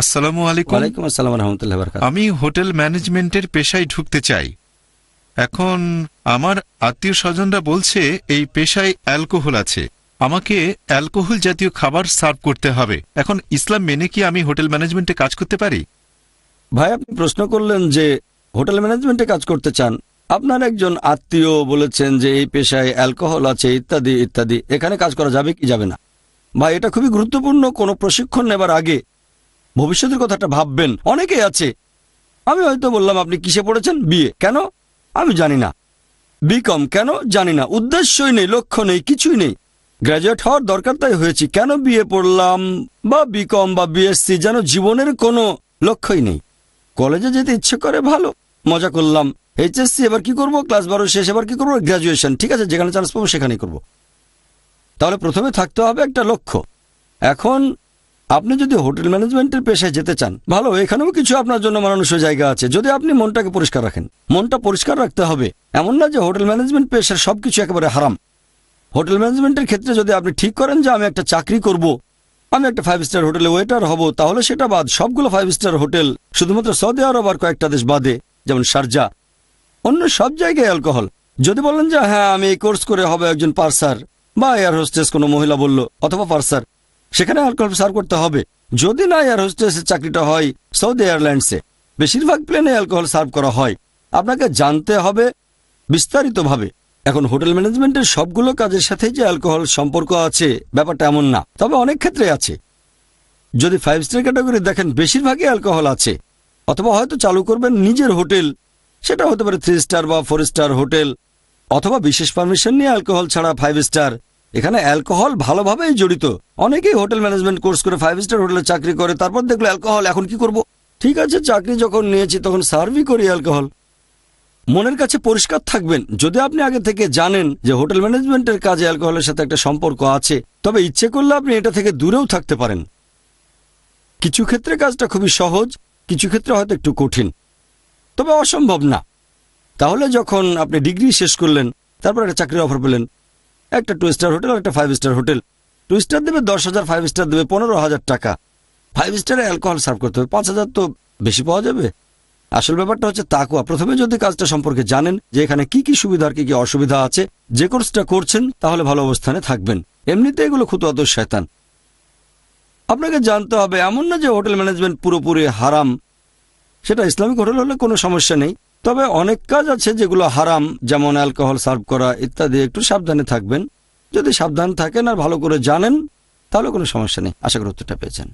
আসসালামু আলাইকুম। ওয়ালাইকুম আসসালাম ওয়া রাহমাতুল্লাহি ওয়া বারাকাতুহু। আমি হোটেল ম্যানেজমেন্টের পেশায় ঢুকতে চাই। এখন আমার আত্মীয় স্বজনরা বলছে এই পেশায় অ্যালকোহল আছে, আমাকে অ্যালকোহল জাতীয় খাবার সার্ভ করতে হবে। এখন ইসলাম মেনে কি আমি হোটেল ম্যানেজমেন্টে কাজ করতে পারি? ভাই, আপনি প্রশ্ন করলেন যে হোটেল ম্যানেজমেন্টে কাজ করতে চান, আপনার একজন আত্মীয় বলেছেন যে এই পেশায় অ্যালকোহল আছে ইত্যাদি ইত্যাদি, এখানে কাজ করা যাবে কি যাবে না? ভাই, এটা খুবই গুরুত্বপূর্ণ। কোনো প্রশিক্ষণ নেবার আগে ভবিষ্যতের কথাটা ভাববেন। অনেকেই আছে, আমি হয়তো বললাম আপনি কিসে পড়েছেন? বিএ। কেন? আমি জানি না। বিকম কেন? জানি না। উদ্দেশ্যই নেই, লক্ষ্য নেই, কিছুই নেই। গ্র্যাজুয়েট হওয়ার দরকার তাই হয়েছি। কেন বিএ পড়লাম বা বিকম বা বিএসসি? যেন জীবনের কোনো লক্ষ্যই নেই। কলেজে যেতে ইচ্ছে করে, ভালো, মজা করলাম। এইচএসসি, এবার কি করব? ক্লাস 12 শেষ, এবার কি করবো? গ্র্যাজুয়েশন। ঠিক আছে, যেখানে চান্স পাবো সেখানেই করব। তাহলে প্রথমে থাকতে হবে একটা লক্ষ্য। এখন আপনি যদি হোটেল ম্যানেজমেন্টের পেশায় যেতে চান, ভালো, এখানেও কিছু আপনার জন্য মানুষের জায়গা আছে, যদি আপনি মনটাকে পরিষ্কার রাখেন। মনটা পরিষ্কার রাখতে হবে। এমন না যে হোটেল ম্যানেজমেন্ট পেশার সবকিছু একেবারে হারাম। হোটেল ম্যানেজমেন্টের ক্ষেত্রে যদি আপনি ঠিক করেন যে আমি একটা চাকরি করব, আমি একটা 5 স্টার হোটেলে ওয়েটার হব, তাহলে সেটা বাদ। সবগুলো 5 স্টার হোটেল, শুধুমাত্র সৌদি আরব আর কয়েকটা দেশ বাদে, যেমন শারজা, অন্য সব জায়গায় অ্যালকোহল। যদি বলেন যে হ্যাঁ আমি এই কোর্স করে হবে একজন পার্সার বা এয়ার হোস্টেস, কোনো মহিলা বলল, অথবা পার্সার, সেখানে অ্যালকোহল সার্ভ করতে হবে। যদি না এয়ার হোস্টেসের চাকরিটা হয় সৌদি এয়ারলাইন্সে, বেশিরভাগ প্লেনে অ্যালকোহল সার্ভ করা হয়। আপনাকে জানতে হবে বিস্তারিতভাবে। এখন হোটেল ম্যানেজমেন্টের সবগুলো কাজের সাথে যে অ্যালকোহল সম্পর্ক আছে, ব্যাপারটা এমন না, তবে অনেক ক্ষেত্রে আছে। যদি 5 স্টার ক্যাটাগরি দেখেন, বেশিরভাগই অ্যালকোহল আছে। অথবা হয়তো চালু করবেন নিজের হোটেল, সেটা হতে পারে 3 স্টার বা 4 স্টার হোটেল, অথবা বিশেষ পারমিশন নিয়ে অ্যালকোহল ছাড়া 5 স্টার। এখানে অ্যালকোহল ভালোভাবেই জড়িত। অনেকেই হোটেল ম্যানেজমেন্ট কোর্স করে 5 স্টার হোটেলে চাকরি করে, তারপর দেখলো অ্যালকোহল, এখন কি করব? ঠিক আছে, চাকরি যখন নিয়েছি তখন সার্ভই করি অ্যালকোহল। মনের কাছে পরিষ্কার থাকবেন। যদি আপনি আগে থেকে জানেন যে হোটেল ম্যানেজমেন্টের কাজে অ্যালকোহলের সাথে একটা সম্পর্ক আছে, তবে ইচ্ছে করলে আপনি এটা থেকে দূরেও থাকতে পারেন। কিছু ক্ষেত্রে কাজটা খুবই সহজ, কিছু ক্ষেত্রে হয়তো একটু কঠিন, তবে অসম্ভব না। তাহলে যখন আপনি ডিগ্রি শেষ করলেন, তারপর একটা চাকরির অফার পেলেন, একটা 2 স্টার হোটেল আর একটা 5 স্টার হোটেল। 2 স্টার দেবে 10,000, 5 স্টার দেবে 15,000 টাকা। 5 স্টারে অ্যালকোহল সার্ভ করতে হবে, 5,000 তো বেশি পাওয়া যাবে। আসল ব্যাপারটা হচ্ছে তাকওয়া। প্রথমে যদি কাজটা সম্পর্কে জানেন যে এখানে কি কি সুবিধা আর কি কি অসুবিধা আছে, যে কোর্সটা করছেন, তাহলে ভালো অবস্থানে থাকবেন। এমনিতে এগুলো খুতুয়াত শয়তান। আপনাকে জানতে হবে, এমন না যে হোটেল ম্যানেজমেন্ট পুরোপুরি হারাম। সেটা ইসলামিক হোটেল হলে কোনো সমস্যা নেই, তবে অনেক কাজ আছে যেগুলো হারাম, যেমন অ্যালকোহল সার্ভ করা ইত্যাদি। একটু সাবধানে থাকবেন। যদি সাবধান থাকেন আর ভালো করে জানেন, তাহলে কোনো সমস্যা নেই। আশা করি উত্তরটা পেয়েছেন।